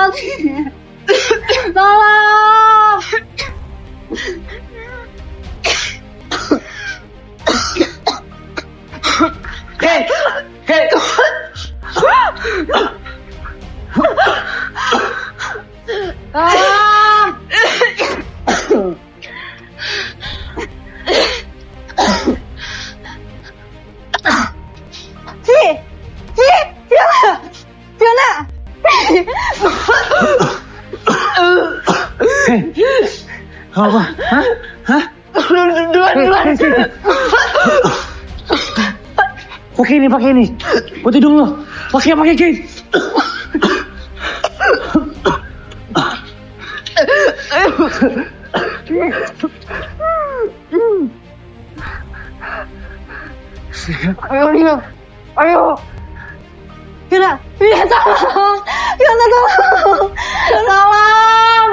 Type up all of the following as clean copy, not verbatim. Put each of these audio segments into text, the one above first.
mati. Tolong. Hei, Tolong. Fiona. apa? Hah? Duluan. Pakai ini. Buat hidung lo. Pakai Kin. Ayo. Fiona, tolong. Fiona, tolong. Tolong.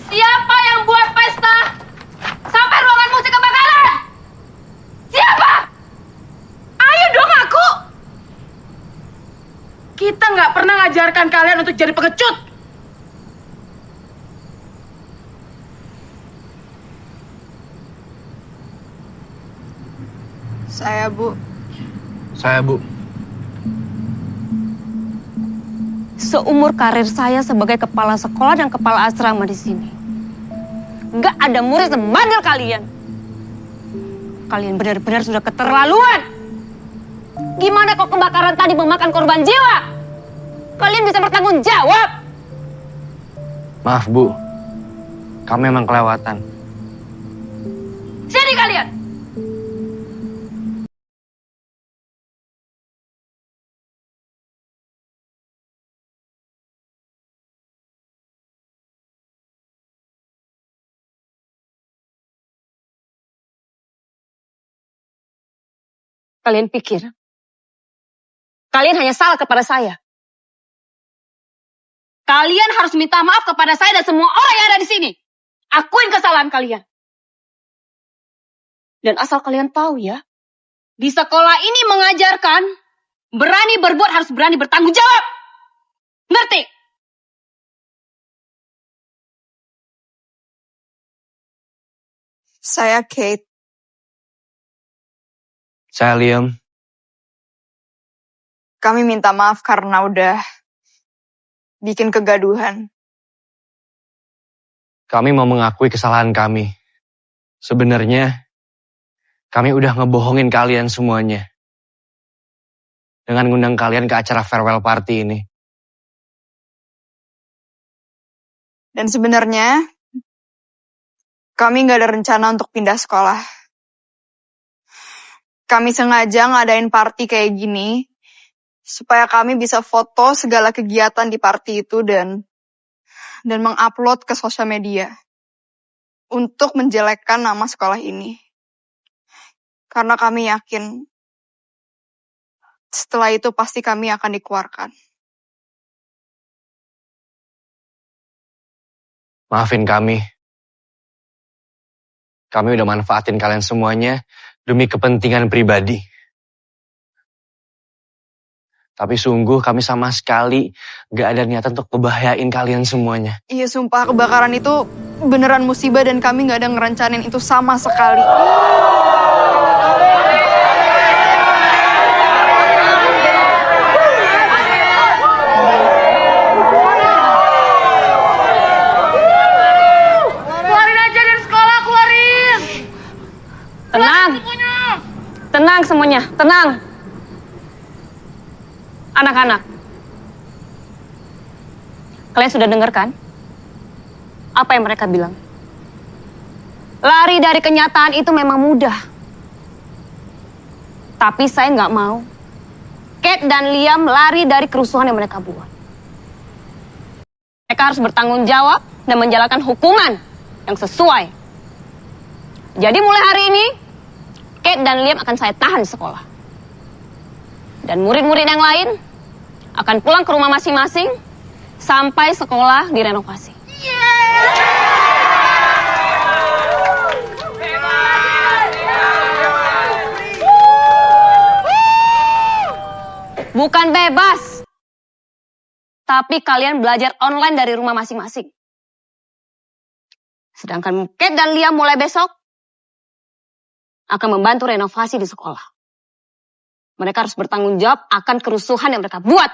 Siapa yang buat pesta sampai ruangan musik kebakaran? Siapa? Ayo dong aku. Kita nggak pernah ngajarkan kalian untuk jadi pengecut. Saya, Bu. Seumur karir saya sebagai kepala sekolah dan kepala asrama di sini, nggak ada murid sebandel kalian. Kalian benar-benar sudah keterlaluan. Gimana kok kebakaran tadi memakan korban jiwa? Kalian bisa bertanggung jawab. Maaf, Bu. Kami memang kelewatan. Sini kalian. Kalian pikir kalian hanya salah kepada saya? Kalian harus minta maaf kepada saya dan semua orang yang ada di sini. Akuin kesalahan kalian. Dan asal kalian tahu ya, di sekolah ini mengajarkan berani berbuat harus berani bertanggung jawab. Ngerti? Saya Kate. Saya Liam. Kami minta maaf karena udah bikin kegaduhan. Kami mau mengakui kesalahan kami. Sebenarnya, kami udah ngebohongin kalian semuanya. Dengan ngundang kalian ke acara farewell party ini. Dan sebenarnya, kami nggak ada rencana untuk pindah sekolah. Kami sengaja ngadain party kayak gini, supaya kami bisa foto segala kegiatan di party itu dan mengupload ke sosial media. Untuk menjelekkan nama sekolah ini. Karena kami yakin, setelah itu pasti kami akan dikeluarkan. Maafin kami. Kami udah manfaatin kalian semuanya demi kepentingan pribadi. Tapi sungguh kami sama sekali gak ada niatan untuk ngebahayain kalian semuanya. Iya, sumpah kebakaran itu beneran musibah dan kami gak ada ngerencanain itu sama sekali. Tenang. Tenang semuanya, tenang. Anak-anak, kalian sudah dengar kan? Apa yang mereka bilang? Lari dari kenyataan itu memang mudah. Tapi saya nggak mau Kate dan Liam lari dari kerusuhan yang mereka buat. Mereka harus bertanggung jawab dan menjalankan hukuman yang sesuai. Jadi mulai hari ini, Kate dan Liam akan saya tahan di sekolah. Dan murid-murid yang lain akan pulang ke rumah masing-masing sampai sekolah direnovasi. Bukan bebas, tapi kalian belajar online dari rumah masing-masing. Sedangkan Kate dan Liam mulai besok akan membantu renovasi di sekolah. Mereka harus bertanggung jawab akan kerusuhan yang mereka buat.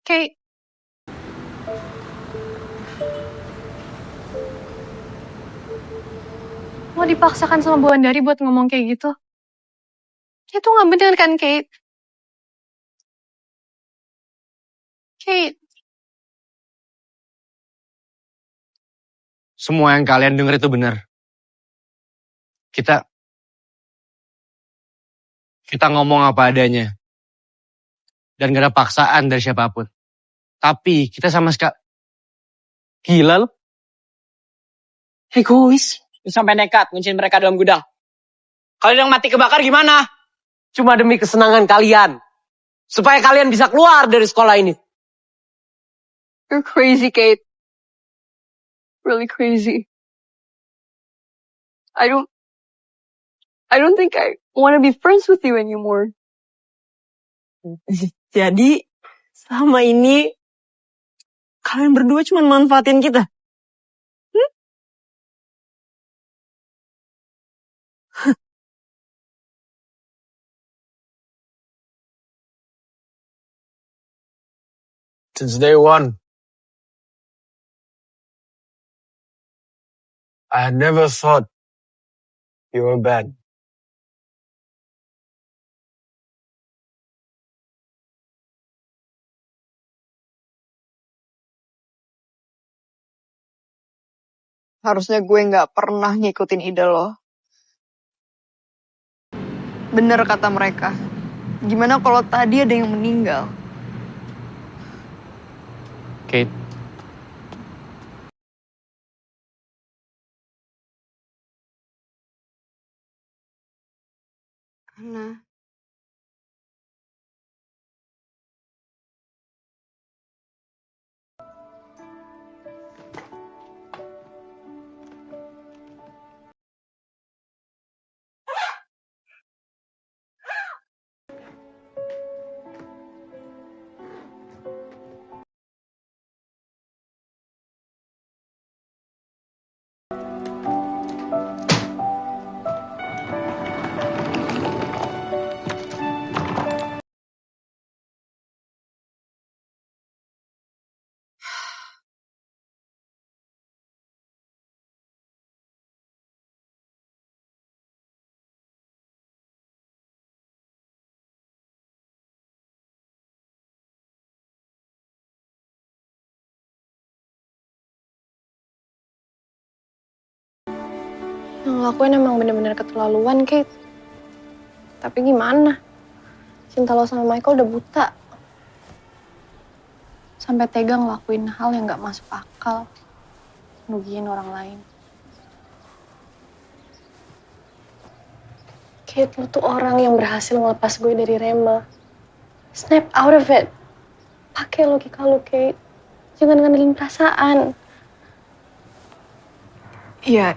Kate. Lo dipaksakan sama Bu Andari buat ngomong kayak gitu. Itu gak bener kan, Kate? Kate. Semua yang kalian dengar itu benar. Kita ngomong apa adanya. Dan gak ada paksaan dari siapapun. Tapi kita sama sekali... Gila lu. Egois. Lu sampai nekat ngunciin mereka dalam gudang. Kalian yang mati kebakar gimana? Cuma demi kesenangan kalian. Supaya kalian bisa keluar dari sekolah ini. You're crazy, Kate. Really crazy. I don't think I want to be friends with you anymore. Jadi, selama ini kalian berdua cuma manfaatin kita. Since day one, I had never thought you were bad. Harusnya gue gak pernah ngikutin ide lo. Bener kata mereka. Gimana kalau tadi ada yang meninggal? Kate, Karena yang ngelakuin emang bener-bener keterlaluan, Kate. Tapi gimana? Cinta lo sama Michael udah buta. Sampai tega ngelakuin hal yang gak masuk akal. Ngerugiin orang lain. Kate, lo tuh orang yang berhasil ngelepas gue dari Rema. Snap out of it. Pakai logika lo, Kate. Jangan ngandelin perasaan. ya,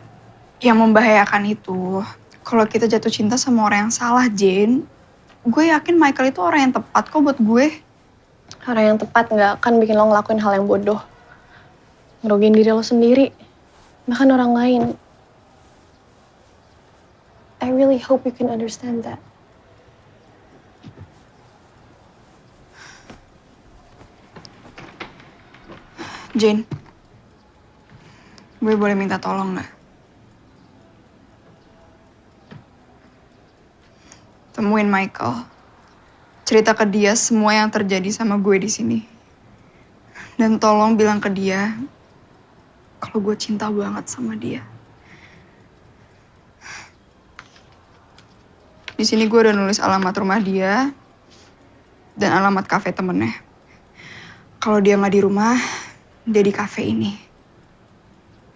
yang membahayakan itu kalau kita jatuh cinta sama orang yang salah, Jane. Gue yakin Michael itu orang yang tepat kok buat gue. Orang yang tepat gak akan bikin lo ngelakuin hal yang bodoh. Ngerugiin diri lo sendiri. Bahkan orang lain. I really hope you can understand that. Jane, gue boleh minta tolong nggak? Temuin Michael. Cerita ke dia semua yang terjadi sama gue di sini. Dan tolong bilang ke dia kalau gue cinta banget sama dia. Di sini gue udah nulis alamat rumah dia dan alamat kafe temennya. Kalau dia nggak di rumah, dia di kafe ini.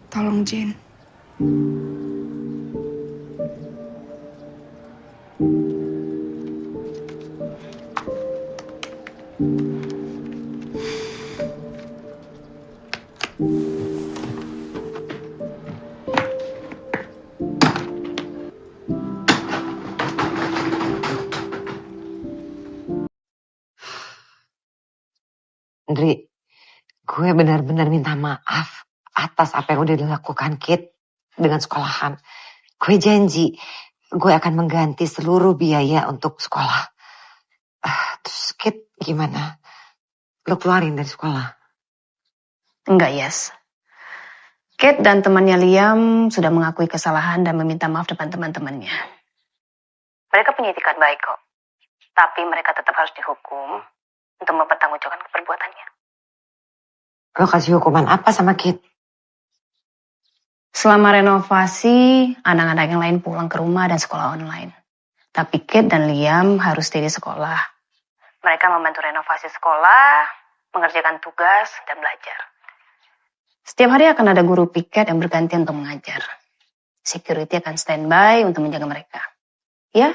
Tolong Jane. Ndri, gue benar-benar minta maaf atas apa yang udah dilakukan Kit dengan sekolahan. Gue janji, gue akan mengganti seluruh biaya untuk sekolah. Terus Kit gimana? Lo keluarin dari sekolah? Enggak, Yes. Kate dan temannya Liam sudah mengakui kesalahan dan meminta maaf depan teman-temannya. Mereka punya itikat baik kok. Tapi mereka tetap harus dihukum untuk mempertanggungjawabkan perbuatannya. Lo kasih hukuman apa sama Kit? Selama renovasi, anak-anak yang lain pulang ke rumah dan sekolah online. Tapi Kate dan Liam harus stay di sekolah. Mereka membantu renovasi sekolah, mengerjakan tugas, dan belajar. Setiap hari akan ada guru piket yang bergantian untuk mengajar. Security akan standby untuk menjaga mereka. Ya,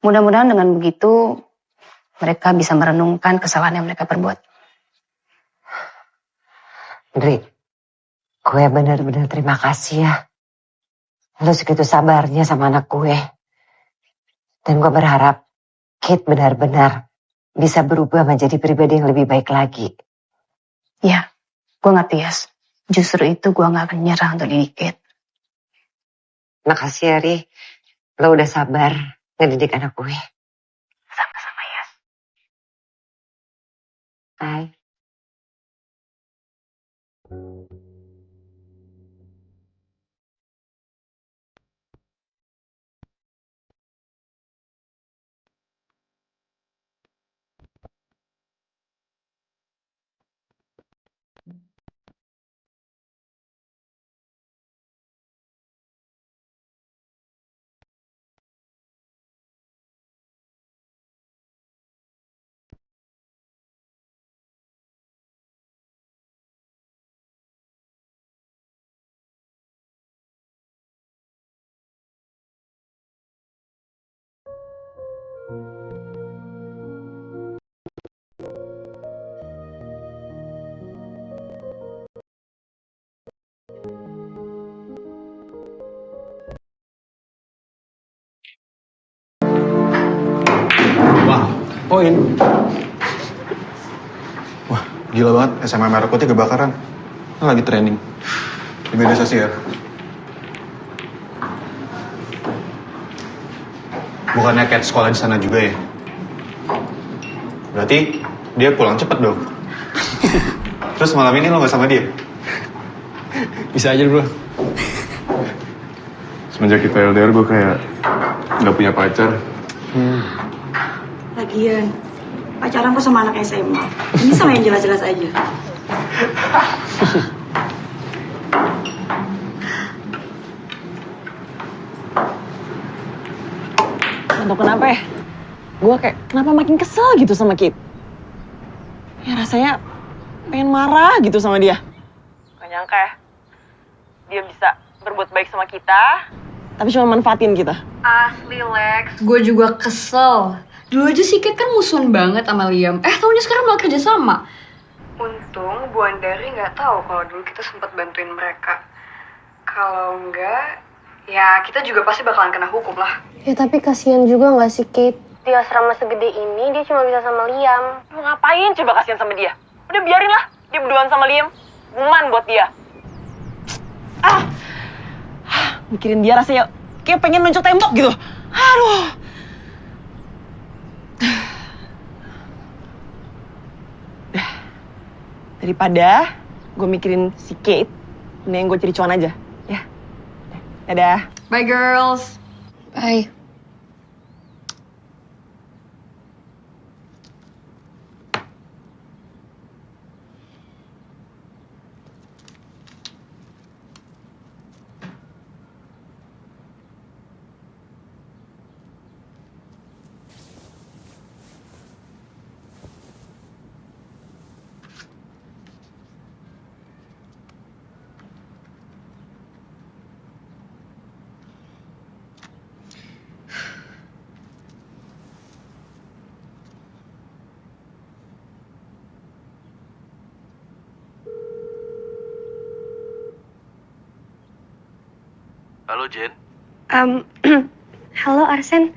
mudah-mudahan dengan begitu mereka bisa merenungkan kesalahan yang mereka perbuat. Ndri, gue benar-benar terima kasih ya. Lo segitu sabarnya sama anak gue. Dan gue berharap Kate benar-benar bisa berubah menjadi pribadi yang lebih baik lagi. Ya, gue ngerti, Yes. Justru itu gue gak akan nyerah untuk dididik Kate. Makasih ya, Ri. Lo udah sabar ngedidik anak gue. Sama-sama, Yes. Bye. Wah, poin. Wah, gila banget. SMA Merah Putih kebakaran. Ini lagi trending di media sosial. Bukannya Kat sekolah di sana juga ya? Berarti dia pulang cepet dong. Terus malam ini lo gak sama dia? Bisa aja bro. Semenjak kita LDR gue kayak gak punya pacar. Lagian, pacaran kok sama anak SMA. Ini sama yang jelas-jelas aja. Atau kenapa ya? Gue kayak kenapa makin kesel gitu sama Kit. Ya rasanya pengen marah gitu sama dia. Gak nyangka ya, dia bisa berbuat baik sama kita, tapi cuma manfaatin kita. Asli, Lex. Gue juga kesel. Dulu aja si Kate kan musuhan banget sama Liam. Taunya sekarang malah kerja sama. Untung Bu Andari nggak tahu kalau dulu kita sempat bantuin mereka. Kalau enggak, ya kita juga pasti bakalan kena hukum lah. Ya tapi kasihan juga gak sih Kate? Di asrama segede ini dia cuma bisa sama Liam. Lu ngapain coba kasihan sama dia? Udah biarin lah, dia berduaan sama Liam. Hukuman buat dia. Mikirin dia rasanya kayak pengen nunjuk tembok gitu. Aduh. Daripada gue mikirin si Kate. Mending gue cari cuan aja, ya. Dadah. Bye girls. Bye. Halo Jen. Halo Arsen.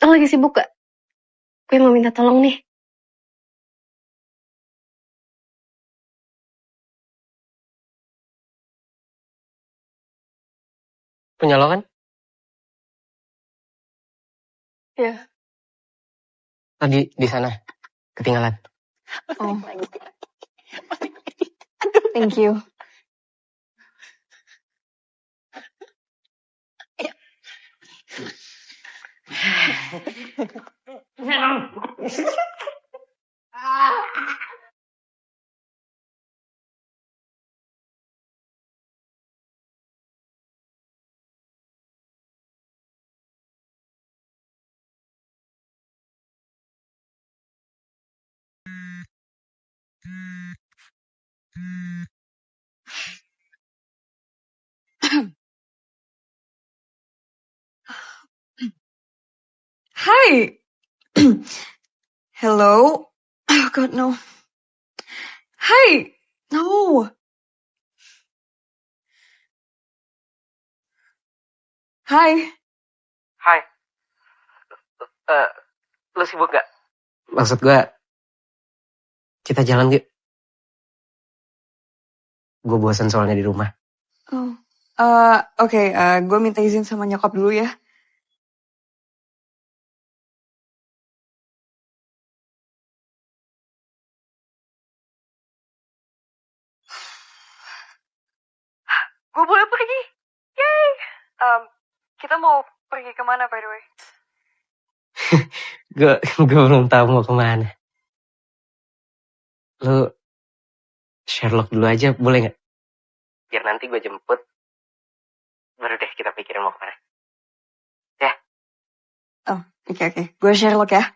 Lo lagi sibuk gak? Gue mau minta tolong nih. Punya lo kan? Ya. Tadi di sana ketinggalan. Oh. Thank you. Hi. Hello. Oh God, no. Hi. No. Hi. Hai. Lo sibuk gak? Maksud gue, kita jalan yuk. Gue bosan soalnya di rumah. Oh. Oke, gue minta izin sama nyokap dulu ya. Gue boleh pergi. Yay. Kita mau pergi kemana by the way? Gue belum tahu mau kemana. Lo Sherlock dulu aja boleh nggak? Biar nanti gue jemput. Baru deh kita pikirin mau kemana. Ya. Oh, oke. Gue Sherlock ya.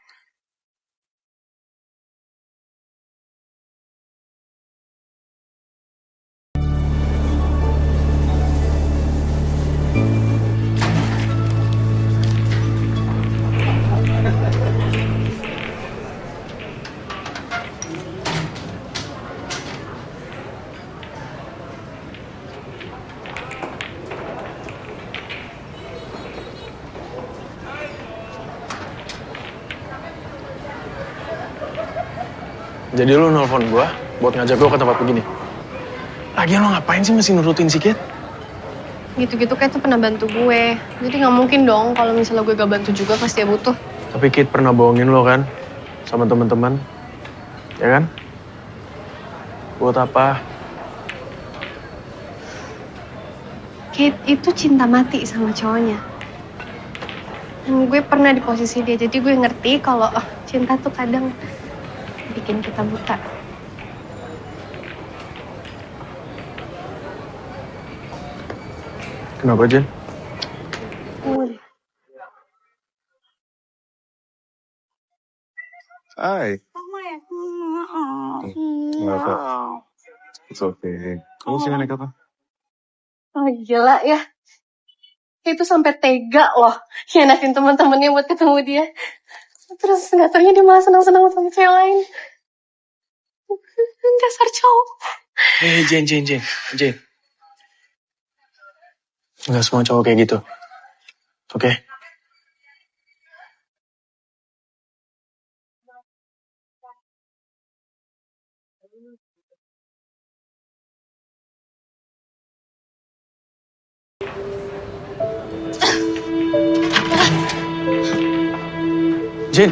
Jadi lu nelfon gue buat ngajak gue ke tempat begini. Lagian lo ngapain sih masih nurutin si Kate? Gitu-gitu kayak tuh pernah bantu gue. Jadi gak mungkin dong kalau misalnya gue gak bantu juga pas dia butuh. Tapi Kate pernah bohongin lo kan? Sama teman-teman. Ya kan? Buat apa? Kate itu cinta mati sama cowoknya. Dan gue pernah di posisi dia, jadi gue ngerti kalau cinta tuh kadang bikin kita buta. Kenapa, Jen? Hai. Kenapa? It's okay. Kamu sih naik apa? Oh gila ya. Itu sampai tega loh hianatin teman-temannya buat ketemu dia. Terus nggak taunya dia malah senang-senang sama cewek lain. Dasar cowok. Jen. Nggak semua cowok kayak gitu. Oke? Jen.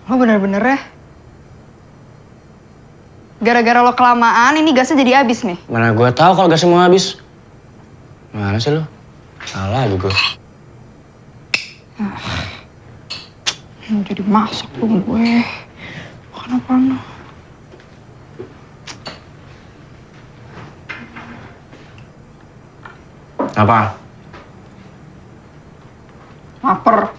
Lo bener-bener ya? Gara-gara lo kelamaan, ini gasnya jadi habis nih. Mana gue tahu kalau gasnya mau habis. Mana sih lo? Salah lagi gue. Jadi masak dong gue. Panas-panas. Apa? Laper.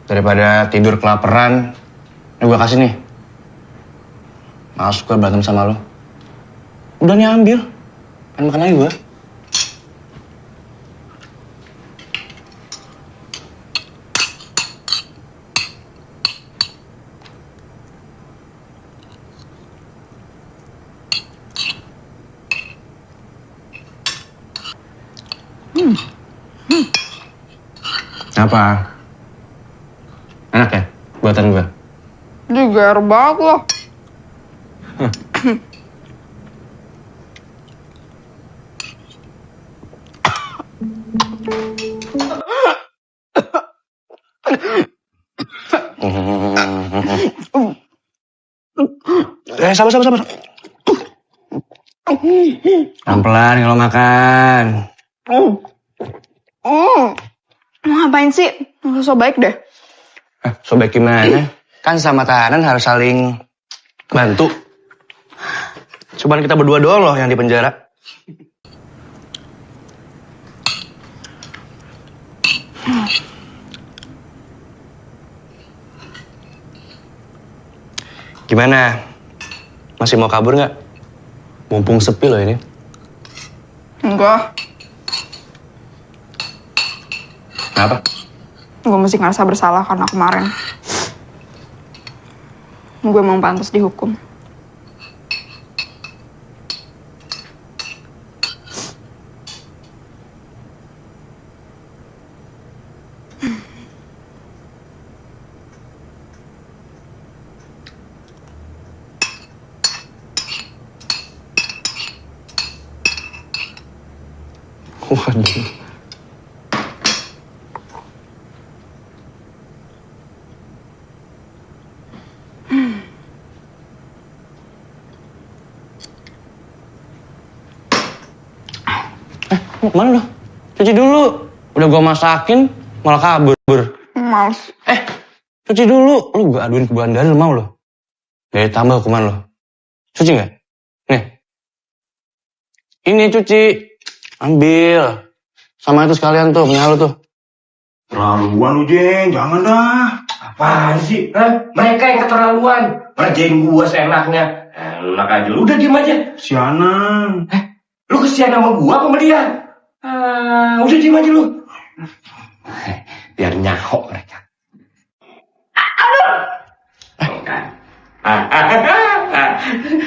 Daripada tidur kelaparan, ini gue kasih nih. Males gue berantem sama lo. Udah nih ambil. Kan makan lagi gue. Apa? Enak ya? Buatan gue? Diger banget loh. Sabar. Pelan-pelan kalau makan. Ngapain sih? Nggak so baik deh. So baik gimana? Kan sama tahanan harus saling bantu. Cuman kita berdua doang loh yang di penjara. Gimana? Masih mau kabur nggak? Mumpung sepi loh ini. Enggak. Kenapa? Gue mesti ngerasa bersalah karena kemarin gue emang pantas dihukum. Waduh. Mana lo? Cuci dulu. Udah gua masakin, malah kabur. Males. Cuci dulu. Lu gua aduin ke bandara, lu mau lo? Dari tambah hukuman lo. Cuci nggak? Nih. Ini cuci. Ambil. Sama itu sekalian tuh, punya lu tuh. Terlaluan lu, Jeng. Jangan dah. Apaan sih? Hah? Mereka yang keterlaluan. Ngerjain gua seenaknya. Enak aja. Lu udah diem aja. Sianan. Lu kesian sama gua apa sama dia? Udah diem aja lu. Biar nyahok mereka.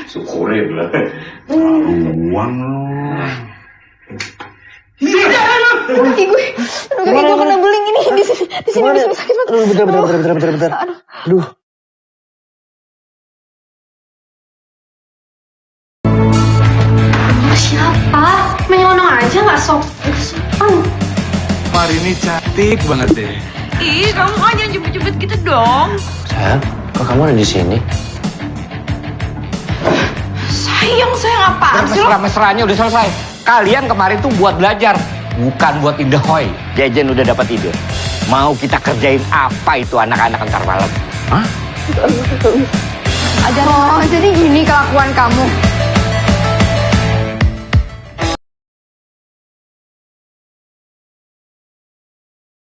Syukurin lah. Terlaluan lu. Kaki gue kena beling ini di sini bisa sakit banget. Bentar. Aduh. Siapa? Menyelonong aja nggak sok. Hari ini cantik banget deh. Ih, kamu aja jemput-jemput gitu dong. Sayang, kok kamu ada di sini? Sayang apaan sih lo? Mesra-mesranya udah selesai. Kalian kemarin tuh buat belajar, bukan buat indahoy. Jejen udah dapat ide. Mau kita kerjain apa itu anak-anak ntar malam? Hah? Oh, jadi gini kelakuan kamu.